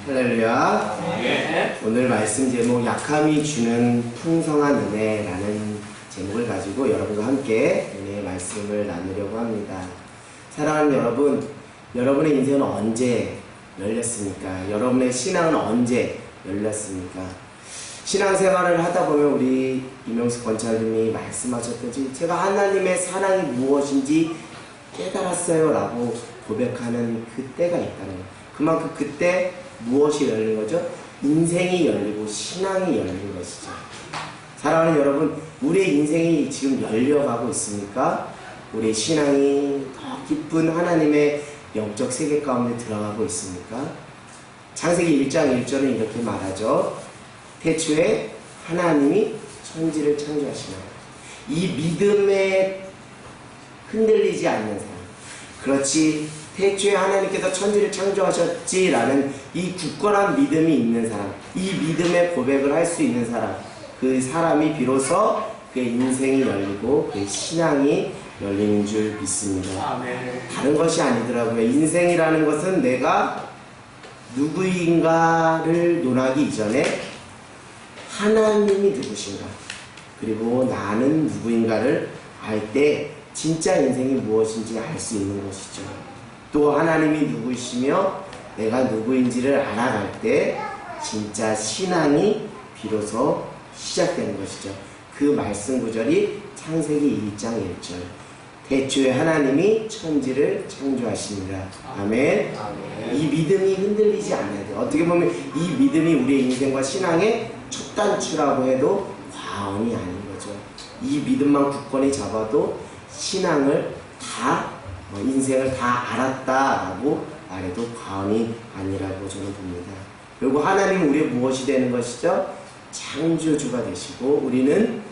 할렐루야. 네. 오늘 말씀 제목 약함이 주는 풍성한 은혜라는 제목을 가지고 여러분과 함께 은혜의 말씀을 나누려고 합니다. 사랑하는 여러분, 여러분의 인생은 언제 열렸습니까? 여러분의 신앙은 언제 열렸습니까? 신앙생활을 하다 보면 우리 이명숙 권사님이 말씀하셨듯이 제가 하나님의 사랑이 무엇인지 깨달았어요 라고 고백하는 그때가 있다는 거예요. 그만큼 그때 무엇이 열린 거죠? 인생이 열리고 신앙이 열린 것이죠. 사랑하는 여러분, 우리의 인생이 지금 열려가고 있습니까? 우리의 신앙이 더 깊은 하나님의 영적 세계 가운데 들어가고 있습니까? 창세기 1장 1절은 이렇게 말하죠. 태초에 하나님이 천지를 창조하시나. 이 믿음에 흔들리지 않는 사람, 그렇지 태초에 하나님께서 천지를 창조하셨지라는 이 굳건한 믿음이 있는 사람, 이 믿음의 고백을 할 수 있는 사람, 그 사람이 비로소 그의 인생이 열리고 그의 신앙이 열리는 줄 믿습니다. 아멘. 다른 것이 아니더라고요. 인생이라는 것은 내가 누구인가를 논하기 이전에 하나님이 누구신가, 그리고 나는 누구인가를 알 때 진짜 인생이 무엇인지 알 수 있는 것이죠. 또 하나님이 누구이시며 내가 누구인지를 알아갈 때 진짜 신앙이 비로소 시작되는 것이죠. 그 말씀 구절이 창세기 1장 1절. 태초에 하나님이 천지를 창조하시니라. 아멘. 아멘. 이 믿음이 흔들리지 않아야 돼요. 어떻게 보면 이 믿음이 우리의 인생과 신앙의 첫 단추라고 해도 과언이 아닌 거죠. 이 믿음만 굳건히 잡아도 신앙을 다, 인생을 다 알았다라고 말해도 과언이 아니라고 저는 봅니다. 그리고 하나님은 우리의 무엇이 되는 것이죠? 창조주가 되시고 우리는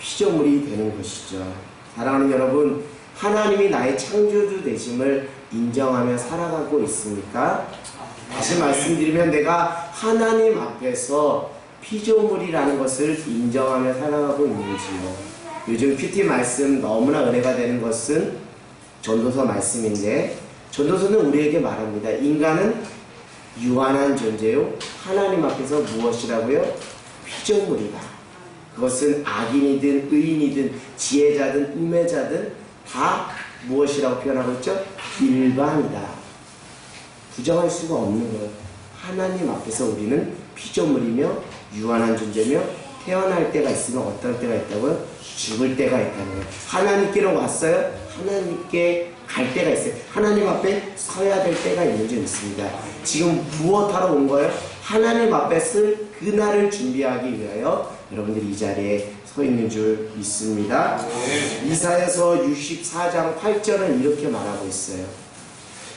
피조물이 되는 것이죠. 사랑하는 여러분, 하나님이 나의 창조주 되심을 인정하며 살아가고 있습니까? 다시 말씀드리면 내가 하나님 앞에서 피조물이라는 것을 인정하며 살아가고 있는지요. 요즘 큐티 말씀 너무나 은혜가 되는 것은 전도서 말씀인데, 전도서는 우리에게 말합니다. 인간은 유한한 존재요, 하나님 앞에서 무엇이라고요? 피조물이다. 그것은 악인이든 의인이든 지혜자든 우매자든 다 무엇이라고 표현하고 있죠? 일반이다. 부정할 수가 없는 거예요. 하나님 앞에서 우리는 피조물이며 유한한 존재며 태어날 때가 있으면 어떤 때가 있다고요? 죽을 때가 있다는 거예요. 하나님께로 왔어요? 하나님께 갈 때가 있어요. 하나님 앞에 서야 될 때가 있는 줄 믿습니다. 지금 무엇하러 온 거예요? 하나님 앞에 쓸 그날을 준비하기 위하여 여러분들이 이 자리에 서 있는 줄 믿습니다. 이사야서 64장 8절은 이렇게 말하고 있어요.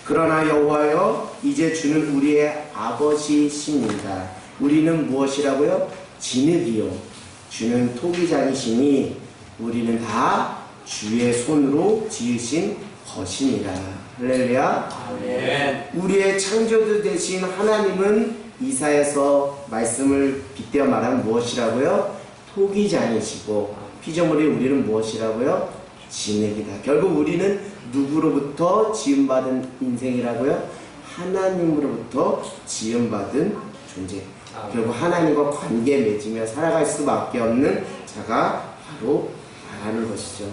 그러나 여호와여, 이제 주는 우리의 아버지십니다. 우리는 무엇이라고요? 진흙이요, 주는 토기장이시니 우리는 다 주의 손으로 지으신 것이니라. 할렐루야. 아멘. 우리의 창조주 되신 하나님은 이사야서 말씀을 빗대어 말하면 무엇이라고요? 토기장이시고 피조물이 우리는 무엇이라고요? 진흙이다. 결국 우리는 누구로부터 지음받은 인생이라고요? 하나님으로부터 지음받은 존재. 결국 하나님과 관계 맺으며 살아갈 수밖에 없는 자가 바로 나라는 것이죠.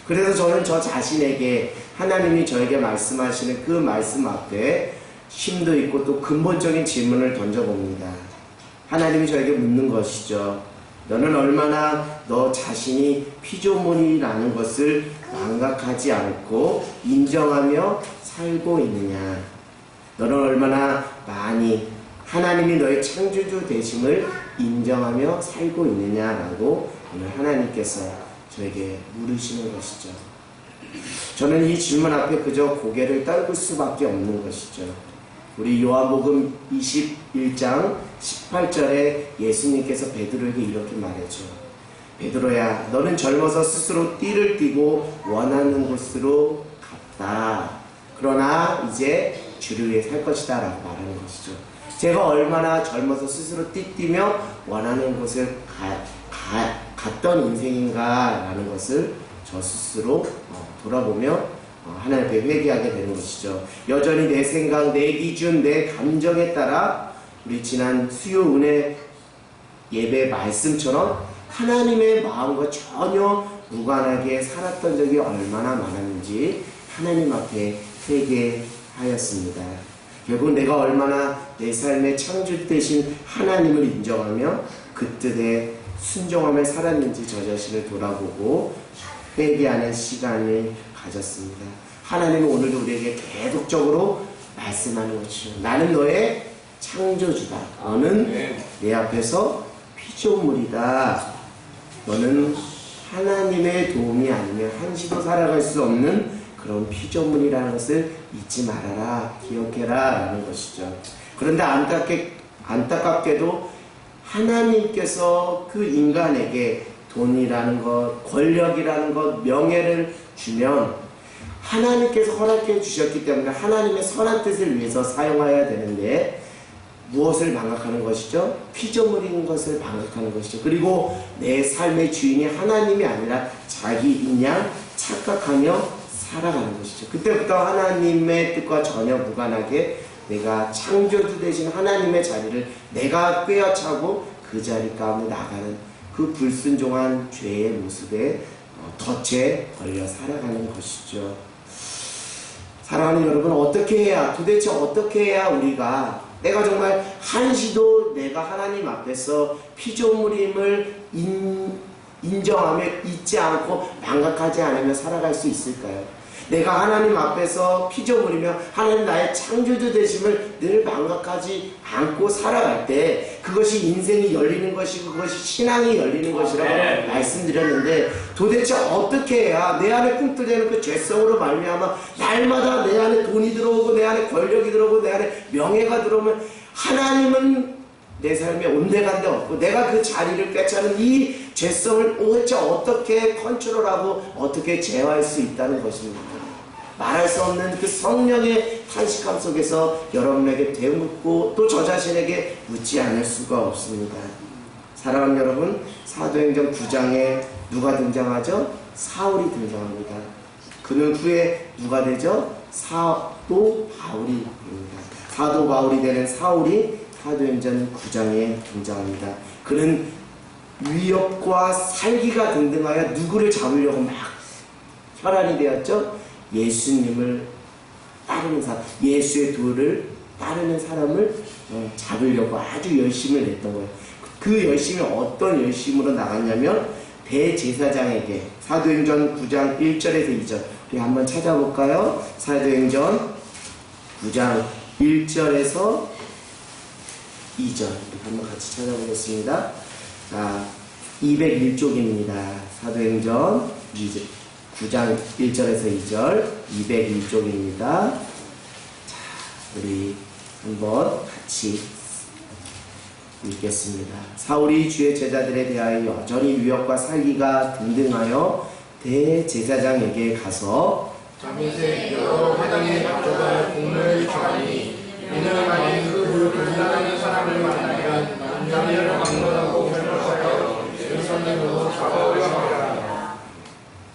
그래서 저는 저 자신에게 하나님이 저에게 말씀하시는 그 말씀 앞에 심도 있고 또 근본적인 질문을 던져봅니다. 하나님이 저에게 묻는 것이죠. 너는 얼마나 너 자신이 피조물이라는 것을 망각하지 않고 인정하며 살고 있느냐. 너는 얼마나 많이 하나님이 너의 창조주 되심을 인정하며 살고 있느냐라고 오늘 하나님께서 저에게 물으시는 것이죠. 저는 이 질문 앞에 그저 고개를 떨굴 수밖에 없는 것이죠. 우리 요한복음 21장 18절에 예수님께서 베드로에게 이렇게 말했죠. 베드로야, 너는 젊어서 스스로 띠를 띠고 원하는 곳으로 갔다. 그러나 이제 주를 위해 살 것이다 라고 말하는 것이죠. 제가 얼마나 젊어서 스스로 띠띠며 원하는 곳을 갔던 인생인가 라는 것을 저 스스로 돌아보며 하나님 앞에 회개하게 되는 것이죠. 여전히 내 생각, 내 기준, 내 감정에 따라 우리 지난 수요 은혜 예배 말씀처럼 하나님의 마음과 전혀 무관하게 살았던 적이 얼마나 많았는지 하나님 앞에 회개하였습니다. 결국 내가 얼마나 내 삶의 창조 되신 하나님을 인정하며 그 뜻에 순종하며 살았는지 저 자신을 돌아보고 회개하는 시간을 가졌습니다. 하나님은 오늘도 우리에게 계속적으로 말씀하는 것이죠. 나는 너의 창조주다. 너는 내 앞에서 피조물이다. 너는 하나님의 도움이 아니면 한시도 살아갈 수 없는 그런 피조물이라는 것을 잊지 말아라. 기억해라. 라는 것이죠. 그런데 안타깝게도 하나님께서 그 인간에게 돈이라는 것, 권력이라는 것, 명예를 주면 하나님께서 허락해 주셨기 때문에 하나님의 선한 뜻을 위해서 사용해야 되는데 무엇을 망각하는 것이죠? 피조물인 것을 망각하는 것이죠. 그리고 내 삶의 주인이 하나님이 아니라 자기인 양 착각하며 살아가는 것이죠. 그때부터 하나님의 뜻과 전혀 무관하게 내가 창조주 되신 하나님의 자리를 내가 꿰어차고 그 자리 가운데 나가는 그 불순종한 죄의 모습에 덫에 걸려 살아가는 것이죠. 사랑하는 여러분, 도대체 어떻게 해야 우리가 내가 정말 한시도 내가 하나님 앞에서 피조물임을 인정하며 잊지 않고 망각하지 않으며 살아갈 수 있을까요? 내가 하나님 앞에서 피조물이며 하나님 나의 창조주 되심을 늘 망각하지 않고 살아갈 때 그것이 인생이 열리는 것이고 그것이 신앙이 열리는 것이라고 말씀드렸는데 도대체 어떻게 해야 내 안에 꿈틀대는 그 죄성으로 말미암아 날마다 내 안에 돈이 들어오고 내 안에 권력이 들어오고 내 안에 명예가 들어오면 하나님은 내 삶에 온데간데 없고 내가 그 자리를 꿰차는 이 죄성을 도대체 어떻게 컨트롤하고 어떻게 제어할 수 있다는 것입니다. 말할 수 없는 그 성령의 탄식함 속에서 여러분에게 되묻고 또 저 자신에게 묻지 않을 수가 없습니다. 사랑하는 여러분, 사도행전 9장에 누가 등장하죠? 사울이 등장합니다. 그는 후에 누가 되죠? 사도 바울입니다. 사도 바울이 되는 사울이 사도행전 9장에 등장합니다. 그는 위협과 살기가 등등하여 누구를 잡으려고 막 혈안이 되었죠? 예수님을 따르는 사람, 예수의 도를 따르는 사람을 잡으려고 아주 열심을 냈던 거예요. 그 열심이 어떤 열심으로 나갔냐면 대제사장에게 사도행전 9장 1절에서 2절 우리 한번 찾아볼까요? 사도행전 9장 1절에서 2절 우리 한번 같이 찾아보겠습니다. 자, 201쪽입니다. 사도행전 9장 1절에서 2절 201쪽입니다. 자, 우리 한번 같이 읽겠습니다. 사울이 주의 제자들에 대하여 여전히 위협과 살기가 등등하여 대제사장에게 가서 다윗의 여러 회당에 가져갈 공을 정하니 이는 만일 그 불순하는 사람을 만나면 남자를 막론하고 변호하여 예루살렘으로 잡아오라.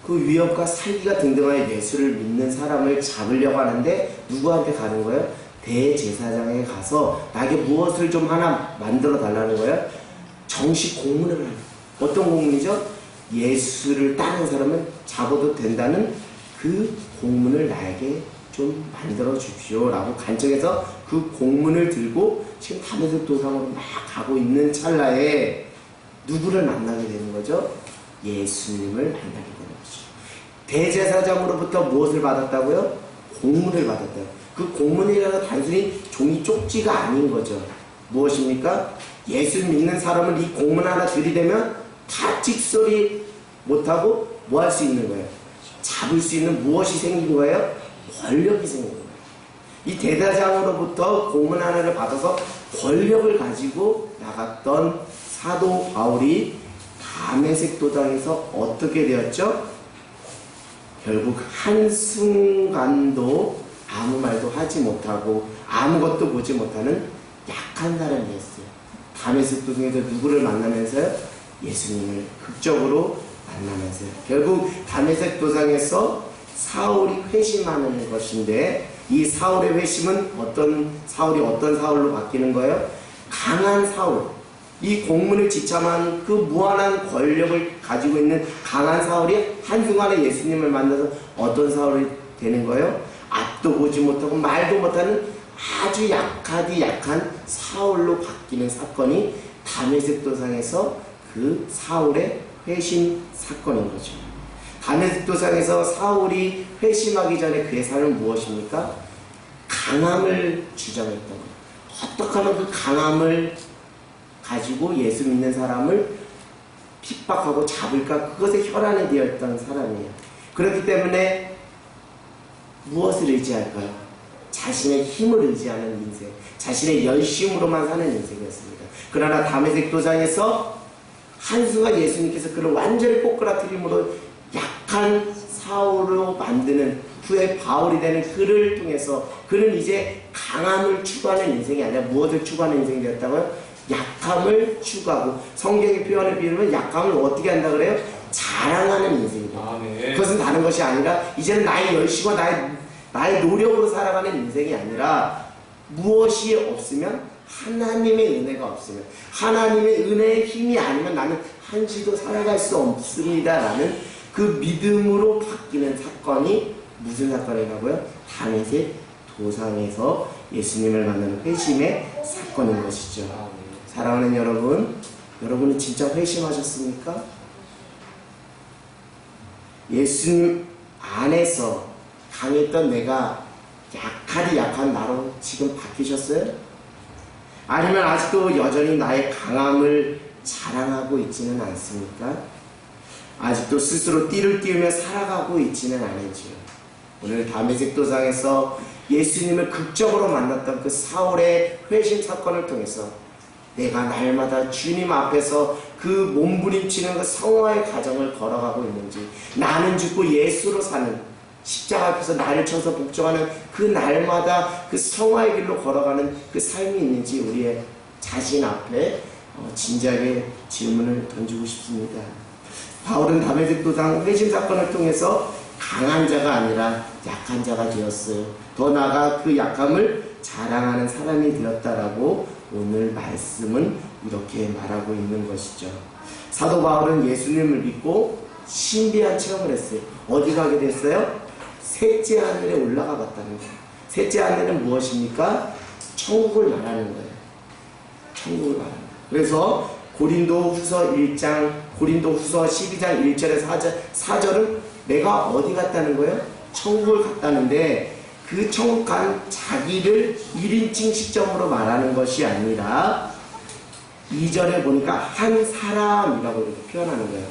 그 위협과 살기가 등등하여 예수를 믿는 사람을 잡으려고 하는데 누구한테 가는 거예요? 대제사장에 가서 나에게 무엇을 좀 하나 만들어 달라는 거예요? 정식 공문을 하는 거예요. 어떤 공문이죠? 예수를 따르는 사람은 잡아도 된다는 그 공문을 나에게 좀 만들어 주십시오 라고 간청해서 그 공문을 들고 지금 다메섹 도상으로 막 가고 있는 찰나에 누구를 만나게 되는 거죠? 예수님을 만나게 되는 거죠. 대제사장으로부터 무엇을 받았다고요? 공문을 받았다고요. 그 공문이라는 단순히 종이 쪽지가 아닌 거죠. 무엇입니까? 예수 믿는 사람은 이 공문 하나 들이대면 다 찍소리 못하고 뭐 할 수 있는 거예요? 잡을 수 있는 무엇이 생긴 거예요? 권력이 생긴 거예요. 이 대제사장으로부터 공문 하나를 받아서 권력을 가지고 나갔던 사도 바울이 다메섹 도당에서 어떻게 되었죠? 결국 한순간도 아무 말도 하지 못하고 아무것도 보지 못하는 약한 사람이었어요. 다메섹 도상에서 누구를 만나면서요? 예수님을 극적으로 만나면서요. 결국 다메섹 도상에서 사울이 회심하는 것인데 이 사울의 회심은 사울이 어떤 사울로 바뀌는 거예요? 강한 사울, 이 공문을 지참한 그 무한한 권력을 가지고 있는 강한 사울이 한순간에 예수님을 만나서 어떤 사울이 되는 거예요? 앞도 보지 못하고 말도 못하는 아주 약하디 약한 사울로 바뀌는 사건이 다메섹 도상에서 그 사울의 회심 사건인 거죠. 다메섹 도상에서 사울이 회심하기 전에 그의 삶은 무엇입니까? 강함을 주장했던 거예요. 어떻게 하면 그 강함을 가지고 예수 믿는 사람을 핍박하고 잡을까? 그것에 혈안이 되었던 사람이에요. 그렇기 때문에 무엇을 의지할까요? 자신의 힘을 의지하는 인생, 자신의 열심으로만 사는 인생이었습니다. 그러나 다메섹 도상에서 한순간 예수님께서 그를 완전히 꼬꾸라뜨림으로 약한 사울로 만드는 후에 바울이 되는 그를 통해서 그는 이제 강함을 추구하는 인생이 아니라 무엇을 추구하는 인생이 되었다고요? 약함을 추구하고, 성경의 표현을 비우면 약함을 어떻게 한다 그래요? 자랑하는 인생이다. 그것은 다른 것이 아니라 이제는 나의 열심과 나의 노력으로 살아가는 인생이 아니라, 무엇이 없으면, 하나님의 은혜가 없으면, 하나님의 은혜의 힘이 아니면 나는 한시도 살아갈 수 없습니다 라는 그 믿음으로 바뀌는 사건이 무슨 사건이라고요? 다메섹 도상에서 예수님을 만나는 회심의 사건인 것이죠. 사랑하는 여러분, 여러분은 진짜 회심하셨습니까? 예수님 안에서 강했던 내가 약하디 약한 나로 지금 바뀌셨어요? 아니면 아직도 여전히 나의 강함을 자랑하고 있지는 않습니까? 아직도 스스로 띠를 띄우며 살아가고 있지는 않은지요. 오늘 다메섹 도상에서 예수님을 극적으로 만났던 그 사울의 회심 사건을 통해서 내가 날마다 주님 앞에서 그 몸부림치는 그 성화의 과정을 걸어가고 있는지, 나는 죽고 예수로 사는, 십자가 앞에서 나를 쳐서 복종하는 그 날마다 그 성화의 길로 걸어가는 그 삶이 있는지 우리의 자신 앞에 진지하게 질문을 던지고 싶습니다. 바울은 다메섹 도상 회심 사건을 통해서 강한 자가 아니라 약한 자가 되었어요. 더 나아가 그 약함을 자랑하는 사람이 되었다라고 오늘 말씀은 이렇게 말하고 있는 것이죠. 사도 바울은 예수님을 믿고 신비한 체험을 했어요. 어디 가게 됐어요? 셋째 하늘에 올라가 봤다는 거예요. 셋째 하늘은 무엇입니까? 천국을 말하는 거예요. 천국을 말하는 거예요. 그래서 고린도후서 12장 1절에서 4절은 내가 어디 갔다는 거예요? 천국을 갔다는데, 그 천국 간 자기를 1인칭 시점으로 말하는 것이 아니라 2절에 보니까 한 사람이라고 이렇게 표현하는 거예요.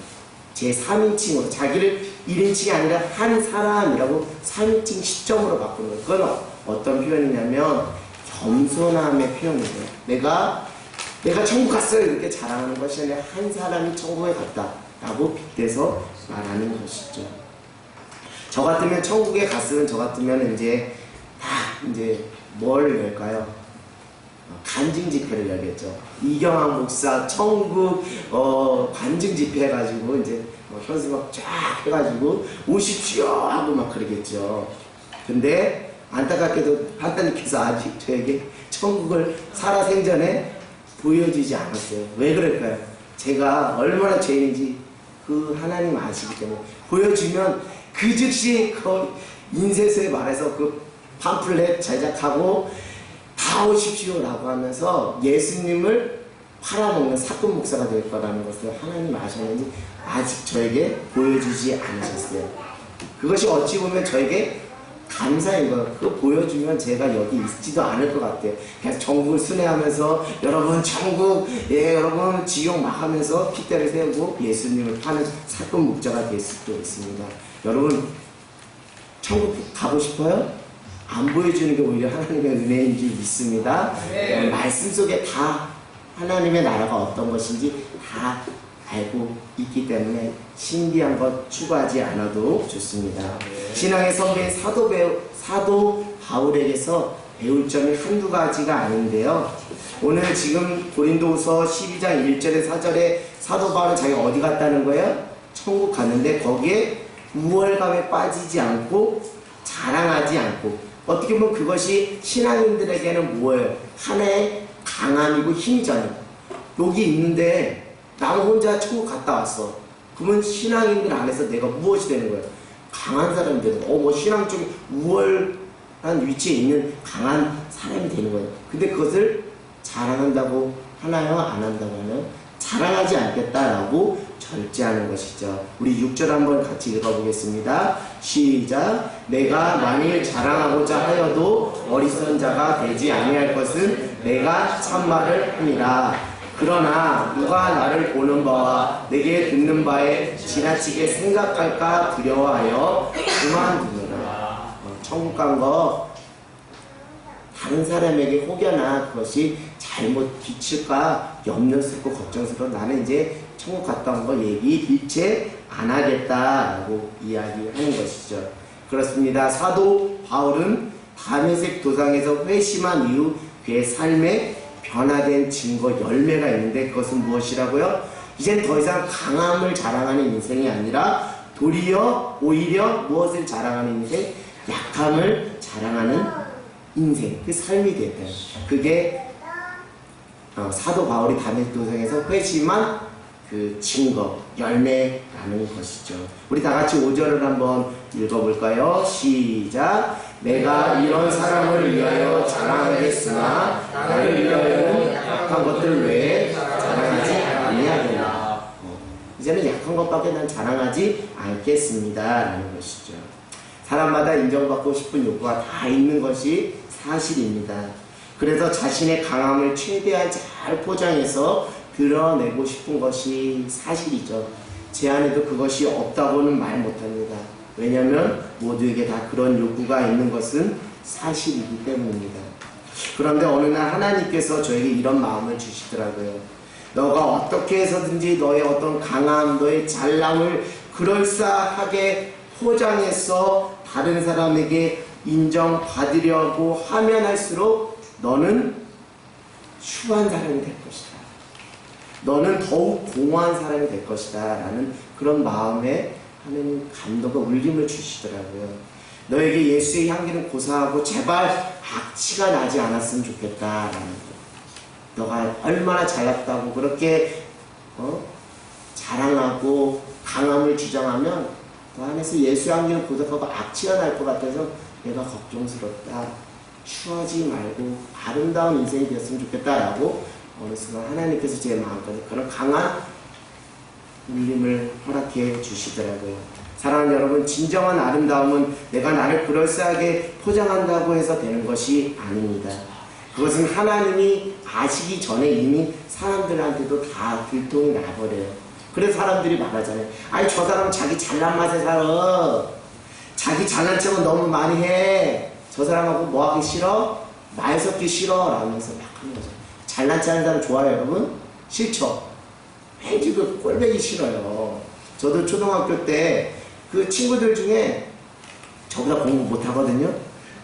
제 3인칭으로, 자기를 1인칭이 아니라 한 사람이라고 3인칭 시점으로 바꾸는 거예요. 그건 어떤 표현이냐면 겸손함의 표현이에요. 내가 천국 갔어요 이렇게 자랑하는 것이 아니라 한 사람이 천국에 갔다 라고 빗대서 말하는 것이죠. 저 같으면 천국에 갔으면 저 같으면 이제 뭘 열까요? 간증 집회를 열겠죠. 이경환 목사 천국 간증 집회 해가지고 이제 현수막 쫙 해가지고 오십시오 하고 막 그러겠죠. 근데 안타깝게도 하나님께서 아직 저에게 천국을 살아생전에 보여주지 않았어요. 왜 그럴까요? 제가 얼마나 죄인인지 그 하나님 아시기 때문에 보여주면 그 즉시 그 인쇄소에 말해서 그 팜플렛 제작하고 다 오십시오 라고 하면서 예수님을 팔아먹는 사건 목사가 될 거라는 것을 하나님 아셨는지 아직 저에게 보여주지 않으셨어요. 그것이 어찌 보면 저에게 감사인 거예요. 그거 보여주면 제가 여기 있지도 않을 것 같아요. 그냥 천국을 순회하면서 여러분 천국, 여러분 지옥 막 하면서 핏대를 세우고 예수님을 파는 사건 목자가 될 수도 있습니다. 여러분 천국 가고 싶어요? 안 보여주는 게 오히려 하나님의 은혜인 줄 믿습니다. 말씀 속에 다 하나님의 나라가 어떤 것인지 다 알고 있기 때문에 신비한 것 추구하지 않아도 좋습니다. 신앙의 선배인 사도 바울에게서 배울 점이 한두 가지가 아닌데요. 오늘 지금 고린도후서 12장 1절에 4절에 사도 바울은 자기가 어디 갔다는 거예요? 천국 갔는데 거기에 우월감에 빠지지 않고 자랑하지 않고, 어떻게 보면 그것이 신앙인들에게는 뭐예요? 하나의 강함이고 힘이잖아요. 여기 있는데 나는 혼자 천국 갔다 왔어. 그러면 신앙인들 안에서 내가 무엇이 되는 거예요? 강한 사람이 되는 거예요. 뭐 신앙 쪽에 우월한 위치에 있는 강한 사람이 되는 거예요. 근데 그것을 자랑한다고 하나요? 안 한다고 하나요? 자랑하지 않겠다라고 절제하는 것이죠. 우리 6절 한번 같이 읽어보겠습니다. 시작. 내가 만일 자랑하고자 하여도 어리석은 자가 되지 아니할 것은 내가 참말을 함이라. 그러나 누가 나를 보는 바와 내게 듣는 바에 지나치게 생각할까 두려워하여 그만두느라. 천국 간 거 다른 사람에게 혹여나 그것이 잘못 비칠까 염려스럽고 걱정스러워 나는 이제 천국 갔다 온 거 얘기 일체 안 하겠다라고 이야기하는 것이죠. 그렇습니다. 사도 바울은 다메섹 도상에서 회심한 이후 그의 삶에 변화된 증거 열매가 있는데 그것은 무엇이라고요? 이젠 더 이상 강함을 자랑하는 인생이 아니라 도리어 오히려 무엇을 자랑하는 인생? 약함을 자랑하는 인생, 그 삶이 됐다. 그게 사도 바울이 다메섹 도상에서 회심한 그 증거, 열매라는 것이죠. 우리 다 같이 5절을 한번 읽어볼까요? 시작. 내가 이런 사람을 위하여 자랑하겠으나 나를 위하여는 약한 것들 외에 자랑하지 아니하겠다. 이제는 약한 것밖에 난 자랑하지 않겠습니다 라는 것이죠. 사람마다 인정받고 싶은 욕구가 다 있는 것이 사실입니다. 그래서 자신의 강함을 최대한 잘 포장해서 드러내고 싶은 것이 사실이죠. 제 안에도 그것이 없다고는 말 못합니다. 왜냐하면 모두에게 다 그런 욕구가 있는 것은 사실이기 때문입니다. 그런데 어느 날 하나님께서 저에게 이런 마음을 주시더라고요. 너가 어떻게 해서든지 너의 어떤 강함, 너의 잘남을 그럴싸하게 포장해서 다른 사람에게 인정받으려고 하면 할수록 너는 추한 사람이 될 것이다. 너는 더욱 공허한 사람이 될 것이다 라는 그런 마음에 하나님 감동과 울림을 주시더라고요. 너에게 예수의 향기는 고사하고 제발 악취가 나지 않았으면 좋겠다 라는 거. 너가 얼마나 잘났다고 그렇게 자랑하고 강함을 주장하면 너 안에서 예수의 향기는 고사하고 악취가 날 것 같아서 내가 걱정스럽다. 추하지 말고 아름다운 인생이 되었으면 좋겠다라고 어느 순간 하나님께서 제 마음까지 그런 강한 울림을 허락해 주시더라고요. 사랑하는 여러분, 진정한 아름다움은 내가 나를 그럴싸하게 포장한다고 해서 되는 것이 아닙니다. 그것은 하나님이 아시기 전에 이미 사람들한테도 다 들통이 나버려요. 그래서 사람들이 말하잖아요. 아니 저 사람은 자기 잘난 맛에 살아. 자기 잘난 척은 너무 많이 해. 저 사람하고 뭐 하기 싫어? 말 섞기 싫어 라면서 막 하는 거죠. 잘난 척 하는 사람 좋아요 여러분? 싫죠? 왠지 그 꼴보기 싫어요. 저도 초등학교 때 그 친구들 중에 저보다 공부 못하거든요.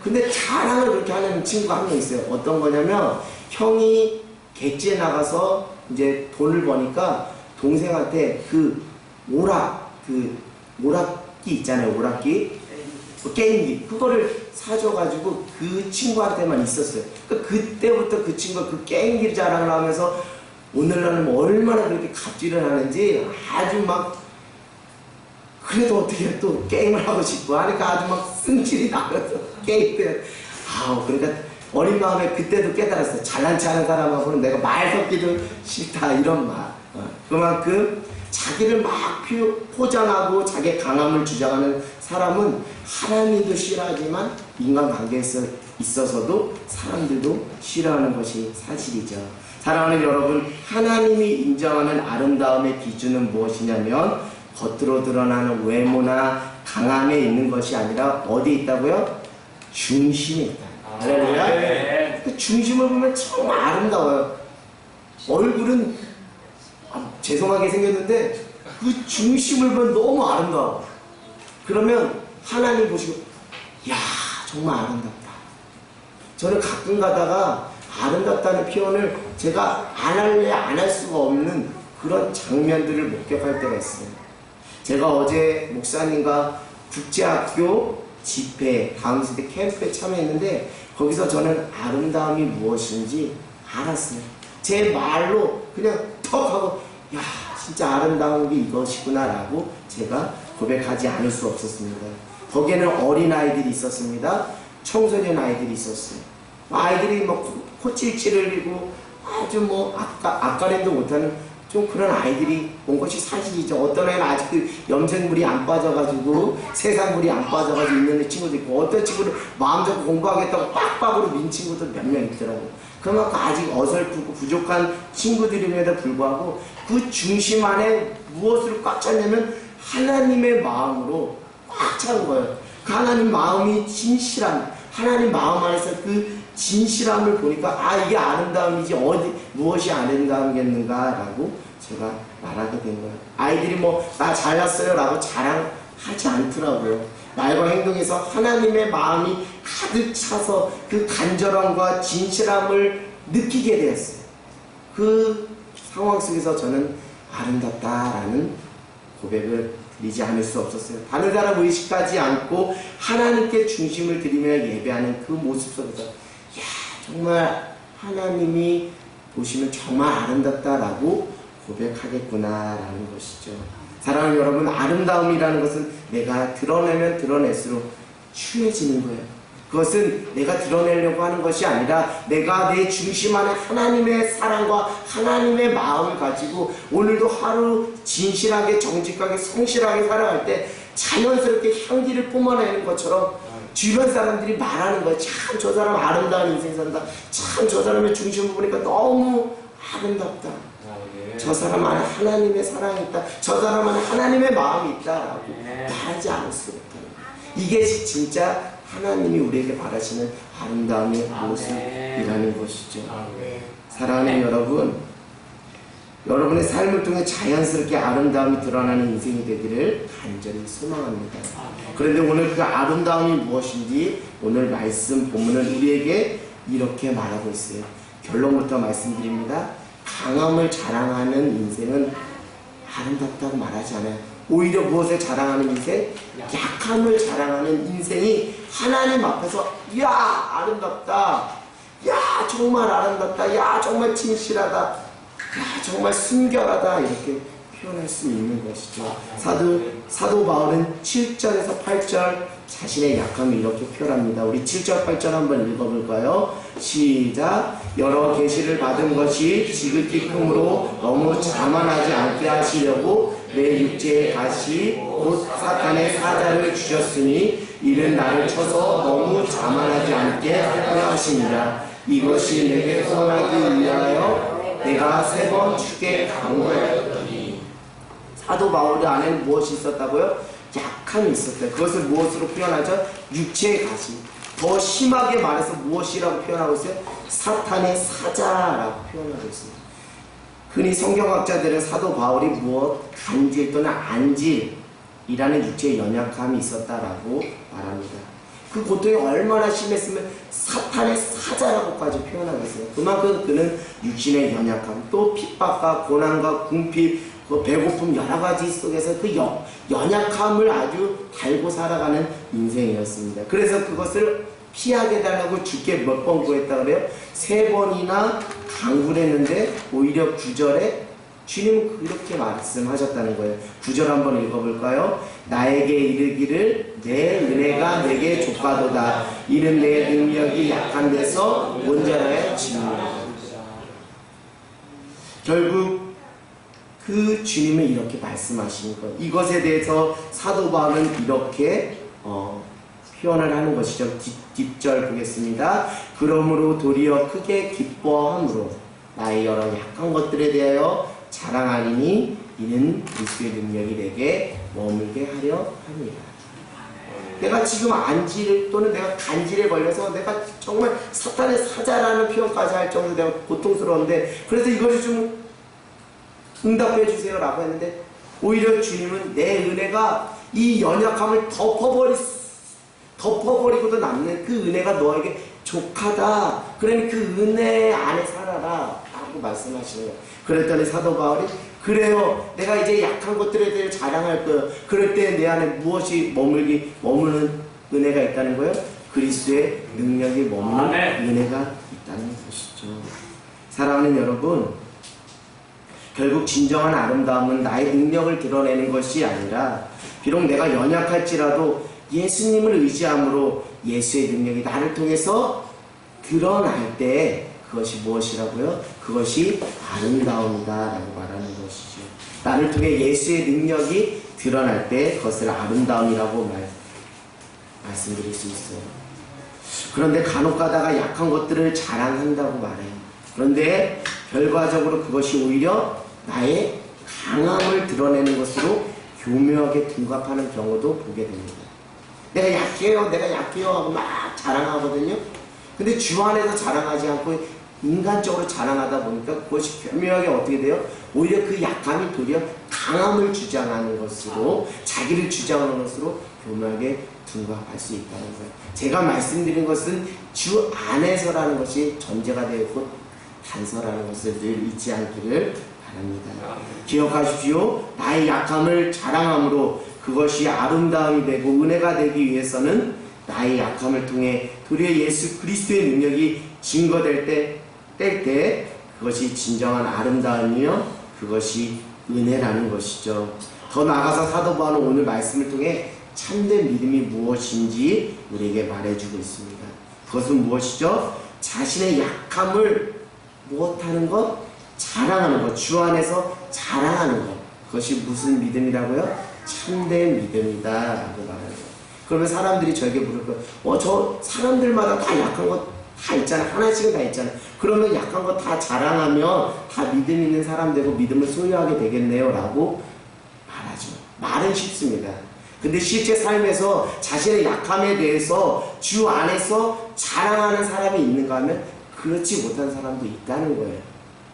근데 자랑을 그렇게 하는 친구가 한 명 있어요. 어떤 거냐면 형이 객지에 나가서 이제 돈을 버니까 동생한테 그 오락기 있잖아요. 오락기 게임기 그거를 사줘가지고 그 친구한테만 있었어요. 그때부터 그 친구가 그 게임기를 자랑을 하면서 오늘날은 얼마나 그렇게 갑질을 하는지 아주 막 그래도 어떻게 또 게임을 하고 싶고 하니까 아주 막 승질이 나면서 게임 때 그러니까 어린 마음에 그때도 깨달았어요. 잘난 체 하는 사람하고는 내가 말 섞기도 싫다 이런 말. 그만큼 자기를 막 포장하고 자기의 강함을 주장하는 사람은 하나님도 싫어하지만 인간관계에서 있어서도 사람들도 싫어하는 것이 사실이죠. 사랑하는 여러분, 하나님이 인정하는 아름다움의 기준은 무엇이냐면 겉으로 드러나는 외모나 강함에 있는 것이 아니라 어디에 있다고요? 중심에 있다. 할렐루야. 그 중심을 보면 정말 아름다워요. 얼굴은 죄송하게 생겼는데 그 중심을 보면 너무 아름다워. 그러면 하나님 보시고 야 정말 아름답다. 저는 가끔 가다가 아름답다는 표현을 제가 안 할래 안 할 수가 없는 그런 장면들을 목격할 때가 있어요. 제가 어제 목사님과 국제학교 집회 다음 세대 캠프에 참여했는데 거기서 저는 아름다움이 무엇인지 알았어요. 제 말로 그냥 턱 하고 야 진짜 아름다운 게 이것이구나 라고 제가 고백하지 않을 수 없었습니다. 거기에는 어린아이들이 있었습니다. 청소년 아이들이 있었어요. 아이들이 뭐 코찔찔 흘리고 아주 뭐 아까랜도 못하는 좀 그런 아이들이 온 것이 사실이죠. 어떤 애는 아직도 염색물이 안 빠져가지고 세상물이 안 빠져가지고 있는 친구도 있고 어떤 친구는 마음 잡고 공부하겠다고 빡빡으로 민 친구도 몇 명 있더라고요. 그만큼 아직 어설프고 부족한 친구들임에도 불구하고 그 중심 안에 무엇을 꽉 찼냐면 하나님의 마음으로 꽉 찬 거예요. 그 하나님 마음이 진실함, 하나님 마음 안에서 그 진실함을 보니까 아 이게 아름다움이지 어디 무엇이 아름다움겠는가라고 제가 말하게 된 거예요. 아이들이 뭐 나 잘났어요 라고 자랑하지 않더라고요. 말과 행동에서 하나님의 마음이 가득 차서 그 간절함과 진실함을 느끼게 되었어요. 그 상황 속에서 저는 아름답다라는 고백을 드리지 않을 수 없었어요. 다른 사람 의식하지 않고 하나님께 중심을 드리며 예배하는 그 모습 속에서 야 정말 하나님이 보시면 정말 아름답다라고 고백하겠구나라는 것이죠. 사랑하는 여러분, 아름다움이라는 것은 내가 드러내면 드러낼수록 추해지는 거예요. 그것은 내가 드러내려고 하는 것이 아니라 내가 내 중심 안에 하나님의 사랑과 하나님의 마음을 가지고 오늘도 하루 진실하게 정직하게 성실하게 살아갈 때 자연스럽게 향기를 뿜어내는 것처럼 주변 사람들이 말하는 거예요. 참 저 사람 아름다운 인생 산다. 참 저 사람의 중심을 보니까 너무 아름답다. 저 사람 안에 하나님의 사랑이 있다. 저 사람 안에 하나님의 마음이 있다라고 말하지 않을 수가 없다는 거예요. 이게 진짜 하나님이 우리에게 바라시는 아름다움의 모습이라는 것이죠. 사랑하는 여러분, 여러분의 삶을 통해 자연스럽게 아름다움이 드러나는 인생이 되기를 간절히 소망합니다. 그런데 오늘 그 아름다움이 무엇인지 오늘 말씀 본문은 우리에게 이렇게 말하고 있어요. 결론부터 말씀드립니다. 강함을 자랑하는 인생은 아름답다고 말하지 않아요. 오히려 무엇을 자랑하는 인생? 약함을 자랑하는 인생이 하나님 앞에서 야 아름답다, 야 정말 아름답다, 야 정말 진실하다, 야 정말 순결하다 이렇게 표현할 수 있는 것이죠. 사도 바울은 7절에서 8절 자신의 약함을 이렇게 표현합니다. 우리 7절 8절 한번 읽어볼까요? 시작. 여러 계시를 받은 것이 지극히 크므로 너무 자만하지 않게 하시려고 내 육체의 가시 곧 사탄의 사자를 주셨으니 이는 나를 쳐서 너무 자만하지 않게 하려 하십니다. 이것이 내게 선하기 위하여 내가 3번 주께 강구하였더니. 사도 바울의 안에는 무엇이 있었다고요? 약함이 있었대요. 그것을 무엇으로 표현하죠? 육체의 가시. 더 심하게 말해서 무엇이라고 표현하고 있어요? 사탄의 사자라고 표현하고 있습니다. 흔히 성경학자들은 사도 바울이 무엇, 간질 또는 안질이라는 육체의 연약함이 있었다라고 말합니다. 그 고통이 얼마나 심했으면 사탄의 사자라고까지 표현하고 있어요. 그만큼 그는 육신의 연약함, 또 핍박과 고난과 궁핍, 배고픔 여러 가지 속에서 그 연약함을 아주 달고 살아가는 인생이었습니다. 그래서 그것을 피하게 달라고 주께 몇 번 구했다 그래요? 3번이나 강구를 했는데 오히려 9절에 주님은 그렇게 말씀하셨다는 거예요. 9절 한번 읽어볼까요? 나에게 이르기를 내 은혜가 내게 족하도다. 이는 내 능력이 약한 데서 온전하여 지니라. 결국 그 주님은 이렇게 말씀하시는 거예요. 이것에 대해서 사도 바울은 이렇게 표현을 하는 것이죠. 뒷절 보겠습니다. 그러므로 도리어 크게 기뻐함으로 나의 여러 약한 것들에 대하여 자랑하리니 이는 그리스도의 능력이 내게 머물게 하려 함이라. 내가 지금 안질 또는 내가 간질에 걸려서 내가 정말 사탄의 사자라는 표현까지 할 정도로 내가 고통스러운데 그래서 이것을 좀 응답해 주세요 라고 했는데 오히려 주님은 내 은혜가 이 연약함을 덮어버리고도 남는 그 은혜가 너에게 족하다. 그러니 그 은혜 안에 살아라 라고 말씀하시는 거예요. 그랬더니 사도 바울이 그래요. 내가 이제 약한 것들에 대해 자랑할 거예요. 그럴 때 내 안에 무엇이 머무는 은혜가 있다는 거예요? 그리스도의 능력이 머무는 은혜가 있다는 것이죠. 사랑하는 여러분, 결국 진정한 아름다움은 나의 능력을 드러내는 것이 아니라 비록 내가 연약할지라도 예수님을 의지함으로 예수의 능력이 나를 통해서 드러날 때 그것이 무엇이라고요? 그것이 아름다움이다 라고 말하는 것이죠. 나를 통해 예수의 능력이 드러날 때 그것을 아름다움이라고 말씀드릴 수 있어요. 그런데 간혹 가다가 약한 것들을 자랑한다고 말해요. 그런데 결과적으로 그것이 오히려 나의 강함을 드러내는 것으로 교묘하게 둔갑하는 경우도 보게 됩니다. 내가 약해요 하고 막 자랑하거든요. 근데 주 안에서 자랑하지 않고 인간적으로 자랑하다 보니까 그것이 교묘하게 어떻게 돼요? 오히려 그 약함이 도리어 강함을 주장하는 것으로, 자기를 주장하는 것으로 교묘하게 둔갑할 수 있다는 거예요. 제가 말씀드린 것은 주 안에서라는 것이 전제가 되었고 단서라는 것을 늘 잊지 않기를 바랍니다. 기억하십시오. 나의 약함을 자랑함으로 그것이 아름다움이 되고 은혜가 되기 위해서는 나의 약함을 통해 도리어 예수 그리스도의 능력이 증거될 때 그것이 진정한 아름다움이며 그것이 은혜라는 것이죠. 더 나아가서 사도 바울은 오늘 말씀을 통해 참된 믿음이 무엇인지 우리에게 말해주고 있습니다. 그것은 무엇이죠? 자신의 약함을 무엇하는 것? 자랑하는 것. 주 안에서 자랑하는 것. 그것이 무슨 믿음이라고요? 참된 믿음이다 라고 말하는 거예요. 그러면 사람들이 저에게 물을 거예요. 저 사람들마다 다 약한 것 다 있잖아. 하나씩은 다 있잖아. 그러면 약한 거 다 자랑하면 다 믿음 있는 사람 되고 믿음을 소유하게 되겠네요 라고 말하죠. 말은 쉽습니다. 근데 실제 삶에서 자신의 약함에 대해서 주 안에서 자랑하는 사람이 있는가 하면 그렇지 못한 사람도 있다는 거예요.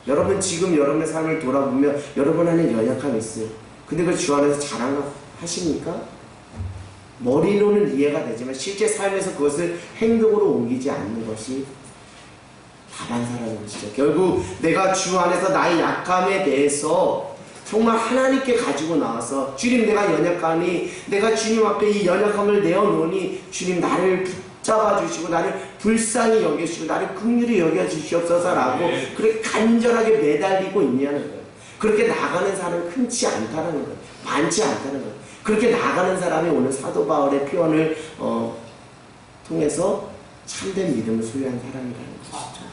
여러분 지금 여러분의 삶을 돌아보면 여러분 안에 연약함이 있어요. 근데 그걸 주 안에서 자랑하십니까? 머리로는 이해가 되지만 실제 삶에서 그것을 행동으로 옮기지 않는 것이 다반사라는 것이죠. 결국 내가 주 안에서 나의 약함에 대해서 정말 하나님께 가지고 나와서 주님 내가 연약하니 내가 주님 앞에 이 연약함을 내어놓으니 주님 나를 붙잡아 주시고 나를 불쌍히 여겨주시고 나를 긍휼히 여겨주시옵소서라고 그렇게 간절하게 매달리고 있냐는 거예요. 그렇게 나가는 사람은 흔치 않다는 거예요. 많지 않다는 거예요. 그렇게 나가는 사람이 오늘 사도 바울의 표현을 통해서 참된 믿음을 소유한 사람이라는 것이죠.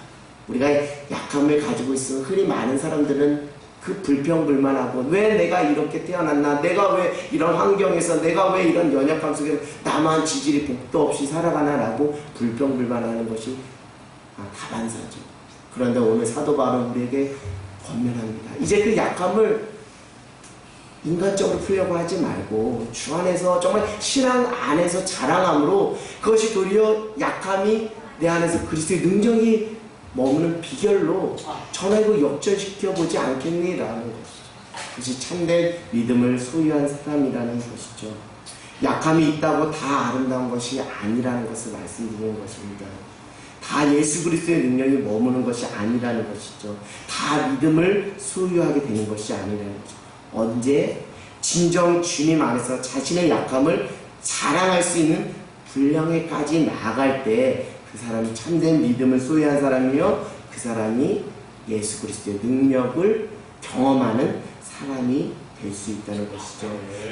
우리가 약함을 가지고 있으면 흔히 많은 사람들은 그 불평불만하고 왜 내가 이렇게 태어났나, 내가 왜 이런 환경에서, 내가 왜 이런 연약함 속에서 나만 지질이 복도 없이 살아가나라고 불평불만하는 것이 다반사죠. 그런데 오늘 사도 바울은 우리에게 권면합니다. 이제 그 약함을 인간적으로 풀려고 하지 말고 주 안에서 정말 신앙 안에서 자랑함으로 그것이 도리어 약함이 내 안에서 그리스도의 능력이 머무는 비결로 전하고 역전시켜보지 않겠니라는 것이죠. 그것이 참된 믿음을 소유한 사람이라는 것이죠. 약함이 있다고 다 아름다운 것이 아니라는 것을 말씀드리는 것입니다. 다 예수 그리스도의 능력이 머무는 것이 아니라는 것이죠. 다 믿음을 소유하게 되는 것이 아니라는 것이죠. 언제 진정 주님 안에서 자신의 약함을 자랑할 수 있는 분량에까지 나아갈 때 그 사람이 참된 믿음을 소유한 사람이며 그 사람이 예수 그리스도의 능력을 경험하는 사람이 될 수 있다는 것이죠.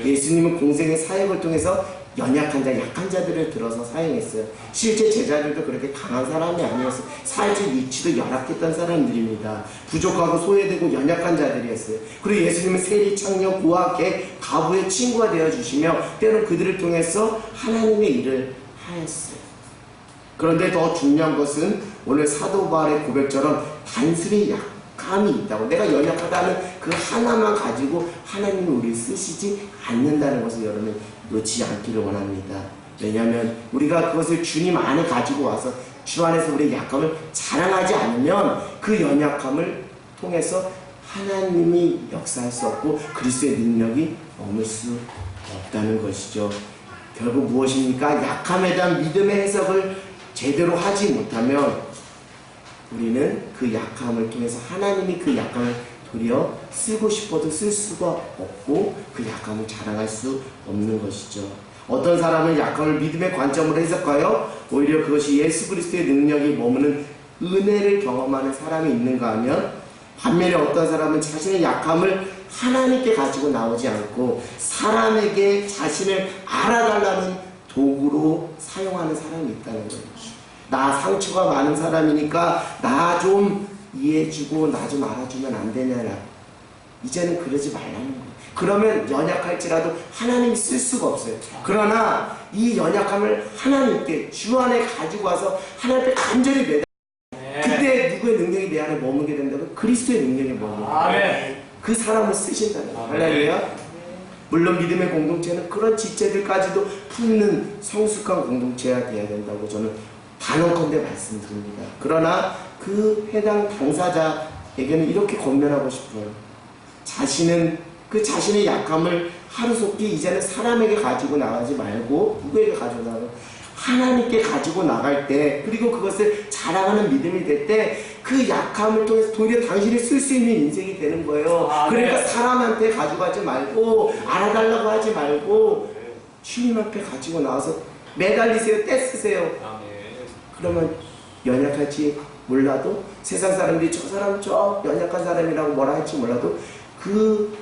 예수님은 공생의 사역을 통해서 연약한 자, 약한 자들을 들어서 사용했어요. 실제 제자들도 그렇게 강한 사람이 아니었어요. 사회적 위치도 열악했던 사람들입니다. 부족하고 소외되고 연약한 자들이었어요. 그리고 예수님은 세리, 창녀, 고아, 개, 과부의 친구가 되어주시며 때로는 그들을 통해서 하나님의 일을 하였어요. 그런데 더 중요한 것은 오늘 사도 바울의 고백처럼 단순히 약함이 있다고, 내가 연약하다는 그 하나만 가지고 하나님이 우리를 쓰시지 않는다는 것을 여러분 놓치지 않기를 원합니다. 왜냐하면 우리가 그것을 주님 안에 가지고 와서 주 안에서 우리의 약함을 자랑하지 않으면 그 연약함을 통해서 하나님이 역사할 수 없고 그리스도의 능력이 머물 수 없다는 것이죠. 결국 무엇입니까? 약함에 대한 믿음의 해석을 제대로 하지 못하면 우리는 그 약함을 통해서 하나님이 그 약함을 도리어 쓰고 싶어도 쓸 수가 없고 그 약함을 자랑할 수 없는 것이죠. 어떤 사람은 약함을 믿음의 관점으로 해석하여 오히려 그것이 예수 그리스도의 능력이 머무는 은혜를 경험하는 사람이 있는가 하면, 반면에 어떤 사람은 자신의 약함을 하나님께 가지고 나오지 않고 사람에게 자신을 알아달라는 도구로 사용하는 사람이 있다는 거예요. 나 상처가 많은 사람이니까 나 좀 이해해주고 나 좀 알아주면 안 되냐라. 이제는 그러지 말라는 거예요. 그러면 연약할지라도 하나님이 쓸 수가 없어요. 그러나 이 연약함을 하나님께 주 안에 가지고 와서 하나님께 간절히 매달. 그때 누구의 능력이 내 안에 머물게 된다면 그리스도의 능력이 머물게. 그 사람을 쓰신다는 거예요. 할렐루야. 물론 믿음의 공동체는 그런 지체들까지도 품는 성숙한 공동체가 되어야 된다고 저는 단언컨대 말씀드립니다. 그러나 그 해당 당사자에게는 이렇게 권면하고 싶어요. 자신의 약함을 하루속히 이제는 사람에게 가지고 나가지 말고 누구에게 가지고 나가고 하나님께 가지고 나갈 때, 그리고 그것을 자랑하는 믿음이 될 때 그 약함을 통해서 도리어 당신이 쓸 수 있는 인생이 되는 거예요. 그러니까 사람한테 가져가지 말고 알아달라고 하지 말고 주님 앞에 가지고 나와서 매달리세요. 떼쓰세요. 그러면 연약할지 몰라도 세상 사람들이 저 사람 저 연약한 사람이라고 뭐라 할지 몰라도 그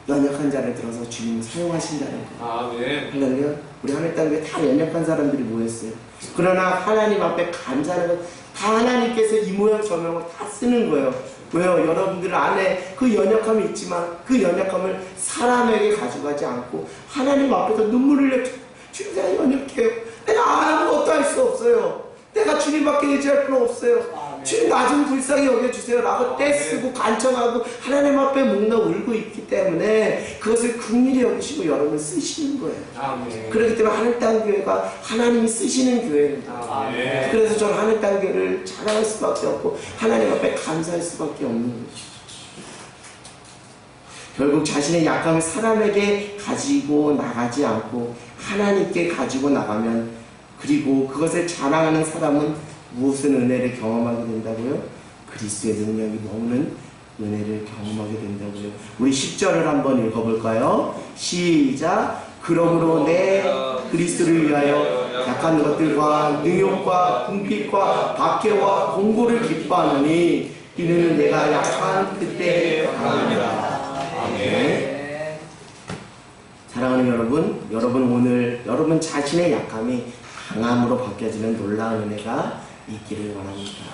연약한 자를 들어서 주님이 사용하신다는 거예요. 할렐루야. 우리 하늘 땅에 다 연약한 사람들이 모였어요. 그러나 하나님 앞에 감사하는 건 다 하나님께서 이 모양 저 모양을 다 쓰는 거예요. 왜요? 여러분들 안에 그 연약함이 있지만 그 연약함을 사람에게 가져가지 않고 하나님 앞에서 눈물을 흘려 주님 내가 연약해요. 내가 아무것도 할 수 없어요. 내가 주님밖에 의지할 필요 없어요. 주님 나 좀 불쌍히 여겨주세요 라고 떼쓰고 간청하고 하나님 앞에 목나 울고 있기 때문에 그것을 긍휼히 여기시고 여러분을 쓰시는 거예요. 그렇기 때문에 하늘땅교회가 하나님이 쓰시는 교회입니다. 그래서 저는 하늘땅교회를 자랑할 수밖에 없고 하나님 앞에 감사할 수밖에 없는 것이죠. 결국 자신의 약함을 사람에게 가지고 나가지 않고 하나님께 가지고 나가면, 그리고 그것을 자랑하는 사람은 무엇은 은혜를 경험하게 된다고요? 그리스도의 능력이 머무는 은혜를 경험하게 된다고요. 우리 10절을 한번 읽어볼까요? 시작. 그러므로 내 그리스도를 위하여 약한 것들과 능욕과 궁핍과 박해와 공고를 기뻐하노니 이는 내가 약한 그때에 강함이라. 아멘. 사랑하는 여러분 오늘 여러분 자신의 약함이 강함으로 바뀌어지는 놀라운 은혜가 있기를 원합니다.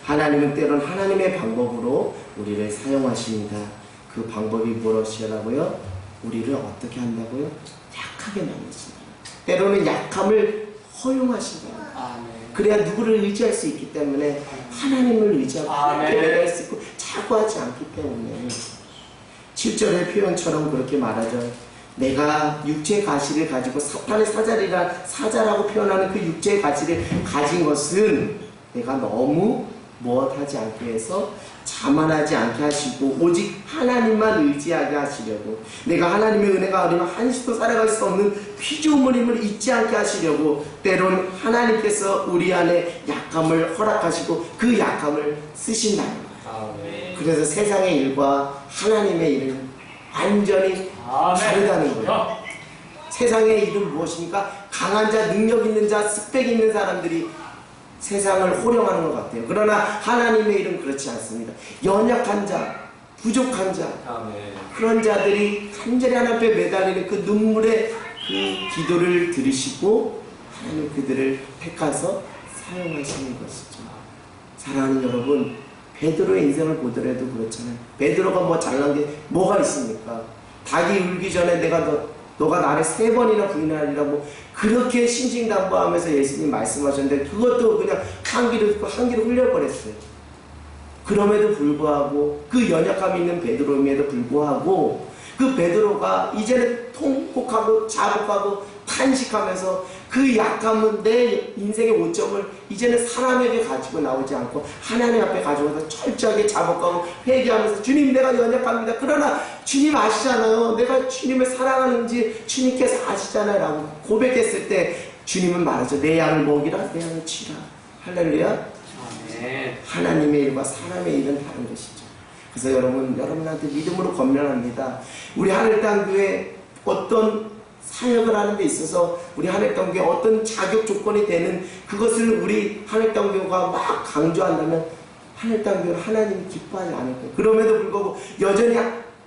하나님은 때론 하나님의 방법으로 우리를 사용하십니다. 그 방법이 무엇이라고요? 우리를 어떻게 한다고요? 약하게 만드십니다. 때로는 약함을 허용하신다. 그래야 누구를 의지할 수 있기 때문에 하나님을 의지하고 함께 매달 수 있고 자고하지 않기 때문에 7절의 표현처럼 그렇게 말하죠. 내가 육체의 가시를 가지고 사탄의 사자라고 표현하는 그 육체의 가시를 가진 것은 내가 너무 무엇하지 않게 해서 자만하지 않게 하시고 오직 하나님만 의지하게 하시려고, 내가 하나님의 은혜가 아니면 한시도 살아갈 수 없는 피조물임을 잊지 않게 하시려고 때론 하나님께서 우리 안에 약함을 허락하시고 그 약함을 쓰신다는 거예요. 그래서 세상의 일과 하나님의 일은 완전히 다르다는 거예요. 세상의 일은 무엇입니까? 강한 자, 능력 있는 자, 스펙 있는 사람들이 세상을 호령하는 것 같아요. 그러나 하나님의 일은 그렇지 않습니다. 연약한 자, 부족한 자, 그런 자들이 간절히 하나님 앞에 매달리는 그 눈물의 그 기도를 들으시고 하나님 그들을 택하서 사용하시는 것이죠. 사랑하는 여러분, 베드로의 인생을 보더라도 그렇잖아요. 베드로가 뭐 잘난 게 뭐가 있습니까? 닭이 울기 전에 너가 나를 3번이나 부인하리라고 그렇게 신신당부하면서 예수님 말씀하셨는데 그것도 그냥 한 귀로 흘려버렸어요. 그럼에도 불구하고 그 연약함이 있는 베드로임에도 불구하고 그 베드로가 이제는 통곡하고 자복하고 탄식하면서 그 약함은 내 인생의 오점을 이제는 사람에게 가지고 나오지 않고 하나님 앞에 가져와서 철저하게 자복하고 회개하면서 주님 내가 연약합니다. 그러나 주님 아시잖아요. 내가 주님을 사랑하는지 주님께서 아시잖아요 라고 고백했을 때 주님은 말하죠. 내 양을 먹이라 내 양을 치라. 할렐루야. 아멘. 하나님의 일과 사람의 일은 다른 것이죠. 그래서 여러분한테 믿음으로 권면합니다. 우리 하늘땅교회 어떤 사역을 하는 데 있어서 우리 한일당교회 어떤 자격 조건이 되는 그것을 우리 한일당교회가 막 강조한다면 한일당교회를 하나님이 기뻐하지 않을 거예요. 그럼에도 불구하고 여전히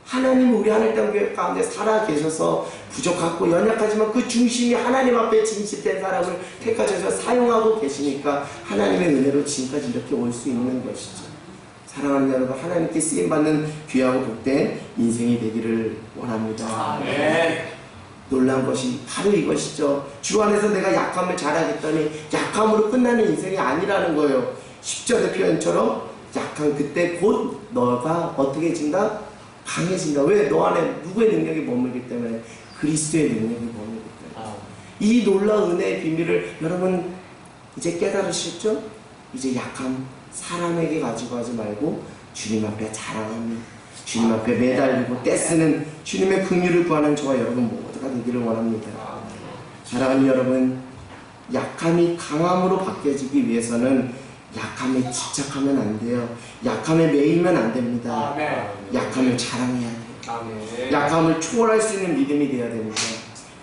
하나님은 우리 한일당교회 가운데 살아 계셔서 부족하고 연약하지만 그 중심이 하나님 앞에 진실된 사람을 택하셔서 사용하고 계시니까 하나님의 은혜로 지금까지 이렇게 올 수 있는 것이죠. 사랑하는 여러분, 하나님께 쓰임받는 귀하고 복된 인생이 되기를 원합니다. 놀라운 것이 바로 이것이죠. 주 안에서 내가 약함을 잘하겠더니 약함으로 끝나는 인생이 아니라는 거예요. 10절의 표현처럼 약한 그때 곧 너가 어떻게 해진다? 강해진다. 왜? 너 안에 누구의 능력이 머물기 때문에? 그리스도의 능력이 머물기 때문에. 이 놀라운 은혜의 비밀을 여러분 이제 깨달으셨죠? 이제 약함 사람에게 가지고 하지 말고 주님 앞에 자랑하는, 주님 앞에 매달리고 떼쓰는 주님의 긍휼을 구하는 저와 여러분 모두가 되기를 원합니다. 사랑하는 여러분, 약함이 강함으로 바뀌어지기 위해서는 약함에 집착하면 안 돼요. 약함에 매이면 안 됩니다. 약함을 자랑해야 돼요. 약함을 초월할 수 있는 믿음이 되어야 됩니다.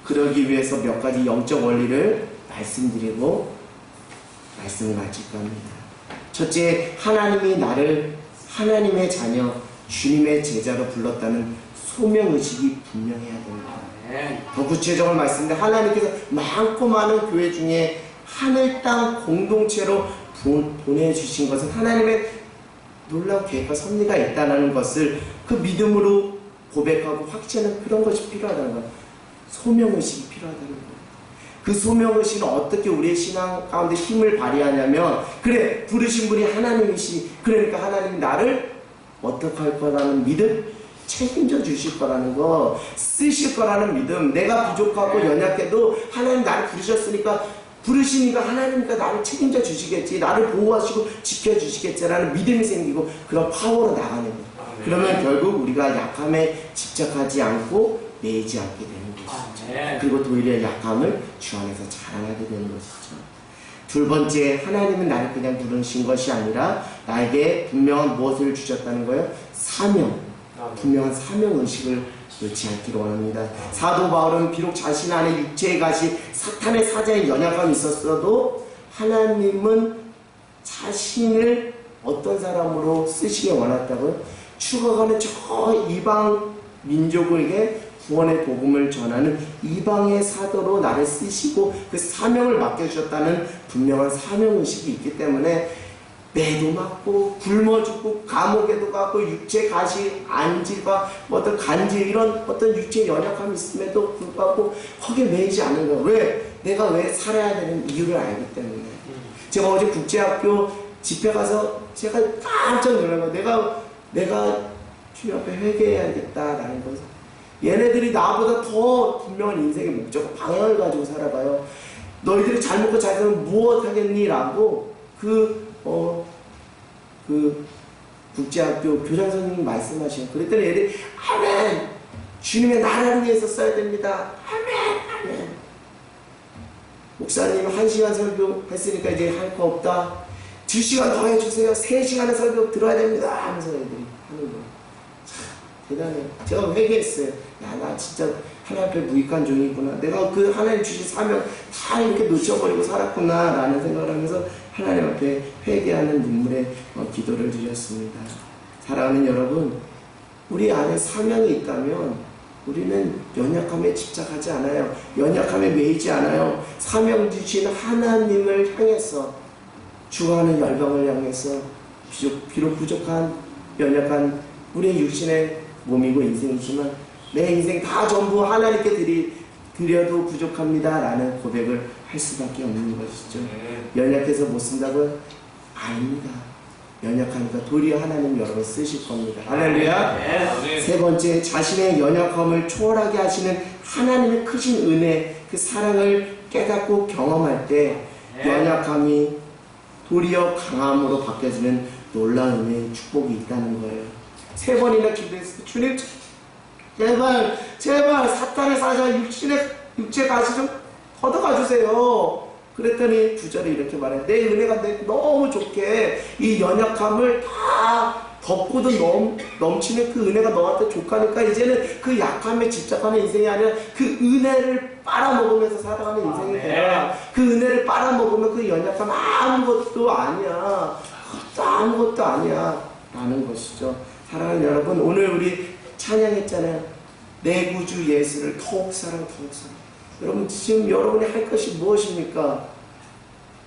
그러기 위해서 몇 가지 영적 원리를 말씀드리고 말씀을 마칠까 합니다. 첫째, 하나님이 나를 하나님의 자녀, 주님의 제자로 불렀다는 소명의식이 분명해야 됩니다. 더 구체적으로 말씀드리면 하나님께서 많고 많은 교회 중에 하늘 땅 공동체로 보내주신 것은 하나님의 놀라운 계획과 섭리가 있다는 것을 그 믿음으로 고백하고 확신하는 그런 것이 필요하다는 거예요. 소명의식이 필요하다는 거예요. 그 소명의식은 어떻게 우리의 신앙 가운데 힘을 발휘하냐면, 그래, 부르신 분이 하나님이시, 그러니까 하나님이 나를 어떻게 할 거라는 믿음, 책임져 주실 거라는 거, 쓰실 거라는 믿음, 내가 부족하고 연약해도 하나님 나를 부르셨으니까, 부르시니까 하나님이니까 나를 책임져 주시겠지, 나를 보호하시고 지켜주시겠지라는 믿음이 생기고 그런 파워로 나가는 거예요. 그러면 결국 우리가 약함에 집착하지 않고 매이지 않게 되는 것이죠. 그리고 도리어 약함을 주 안에서 자랑하게 되는 것이죠. 두 번째, 하나님은 나를 그냥 부르신 것이 아니라 나에게 분명한 무엇을 주셨다는 거예요? 사명, 분명한 사명의식을 놓지 않기를 원합니다. 사도 바울은 비록 자신 안에 육체의 가시, 사탄의 사자의 연약함이 있었어도 하나님은 자신을 어떤 사람으로 쓰시기 원했다고요? 죽어가는 저 이방 민족에게 구원의 복음을 전하는 이방의 사도로 나를 쓰시고 그 사명을 맡겨주셨다는 분명한 사명의식이 있기 때문에 매도 맞고 굶어 죽고 감옥에도 가고 육체 가시 안질과 어떤 간질 이런 어떤 육체 연약함이 있음에도 불구하고 거기에 매이지 않는 거예요. 왜? 내가 왜 살아야 되는 이유를 알기 때문에. 제가 어제 국제학교 집회 가서 제가 깜짝 놀란 거예요. 내가 주님 앞에 회개해야겠다라는 것을. 얘네들이 나보다 더 분명한 인생의 목적, 방향을 가지고 살아가요. 너희들이 잘 먹고 잘 살면 무엇 하겠니? 라고 그 국제학교 교장 선생님이 말씀하시는. 그랬더니 애들이 아멘! 주님의 나라를 위해서 써야 됩니다. 아멘! 아멘! 목사님 1시간 설교 했으니까 이제 할 거 없다. 2시간 더 해주세요. 3시간의 설교 들어야 됩니다. 하면서 애들이 하는 거예요. 대단해요. 제가 회개했어요. 야, 나 진짜 하나님 앞에 무익한 종이구나. 내가 그 하나님 주신 사명 다 이렇게 놓쳐버리고 살았구나 라는 생각을 하면서 하나님 앞에 회개하는 눈물의 기도를 드렸습니다. 사랑하는 여러분, 우리 안에 사명이 있다면 우리는 연약함에 집착하지 않아요. 연약함에 매이지 않아요. 사명 주신 하나님을 향해서, 주하는 열방을 향해서 비록 부족한 연약한 우리의 육신의 몸이고 인생이지만 내 인생 다 전부 하나님께 드려도 부족합니다 라는 고백을 할 수밖에 없는 것이죠. 연약해서 못 쓴다고요? 아닙니다. 연약하니까 도리어 하나님 여러분 쓰실 겁니다. 할렐루야. 세 번째, 자신의 연약함을 초월하게 하시는 하나님의 크신 은혜, 그 사랑을 깨닫고 경험할 때 연약함이 도리어 강함으로 바뀌어지는 놀라운 은혜의 축복이 있다는 거예요. 3번이나 기도했어요. 주님, 제발 사탄의 사자 육체 가시 좀 걷어가 주세요. 그랬더니 9절에 이렇게 말해요. 내 은혜가 너무 좋게 이 연약함을 다 덮고도 넘치는 그 은혜가 너한테 족하니까 이제는 그 약함에 집착하는 인생이 아니라 그 은혜를 빨아먹으면서 살아가는 인생이 되라. 그 은혜를 빨아먹으면 그 연약함 아무것도 아니야. 아무것도 아니야. 라는 것이죠. 사랑하는 여러분, 오늘 우리 찬양했잖아요. 내 구주 예수를 더욱 사랑, 더욱 사랑. 여러분, 지금 여러분이 할 것이 무엇입니까?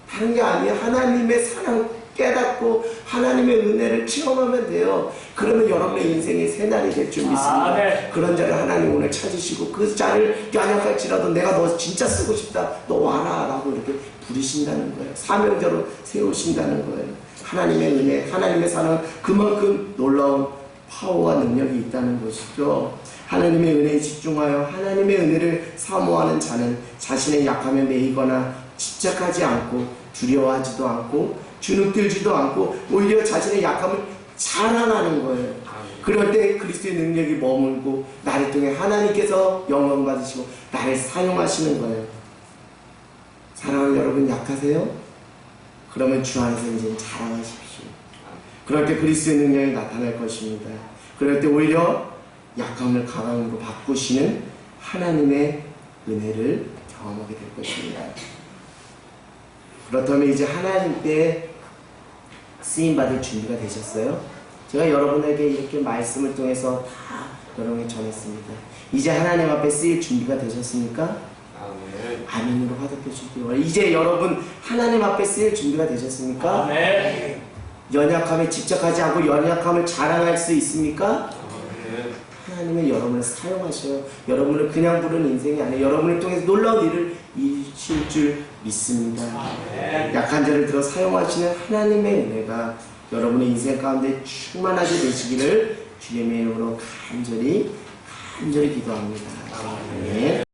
다른 게 아니에요. 하나님의 사랑 깨닫고 하나님의 은혜를 체험하면 돼요. 그러면 여러분의 인생이 새날이 될 줄 믿습니다. 그런 자를 하나님 오늘 찾으시고 그 자를 연약할지라도 내가 너 진짜 쓰고 싶다. 너 와라 라고 이렇게 부르신다는 거예요. 사명자로 세우신다는 거예요. 하나님의 은혜, 하나님의 사랑은 그만큼 놀라운 파워와 능력이 있다는 것이죠. 하나님의 은혜에 집중하여 하나님의 은혜를 사모하는 자는 자신의 약함에 매이거나 집착하지 않고 두려워하지도 않고 주눅들지도 않고 오히려 자신의 약함을 자랑하는 거예요. 그럴 때 그리스도의 능력이 머물고 나를 통해 하나님께서 영광 받으시고 나를 사용하시는 거예요. 사랑하는 여러분, 약하세요? 그러면 주 안에서 이제 자랑하십시오. 그럴 때 그리스도의 능력이 나타날 것입니다. 그럴 때 오히려 약함을 강함으로 바꾸시는 하나님의 은혜를 경험하게 될 것입니다. 그렇다면 이제 하나님께 쓰임받을 준비가 되셨어요? 제가 여러분에게 이렇게 말씀을 통해서 다 여러분에게 전했습니다. 이제 하나님 앞에 쓰일 준비가 되셨습니까? 아멘. 아멘으로 화답해 주시기 바랍니다. 이제 여러분 하나님 앞에 쓰일 준비가 되셨습니까? 아멘. 연약함에 집착하지 않고 연약함을 자랑할 수 있습니까? 아멘. 하나님은 여러분을 사용하셔요. 여러분을 그냥 부르는 인생이 아니에요. 여러분을 통해서 놀라운 일을 이루실 줄 믿습니다. 약한 자를 들어 사용하시는 하나님의 은혜가 여러분의 인생 가운데 충만하게 되시기를 주님의 이름으로 간절히 기도합니다. 아멘.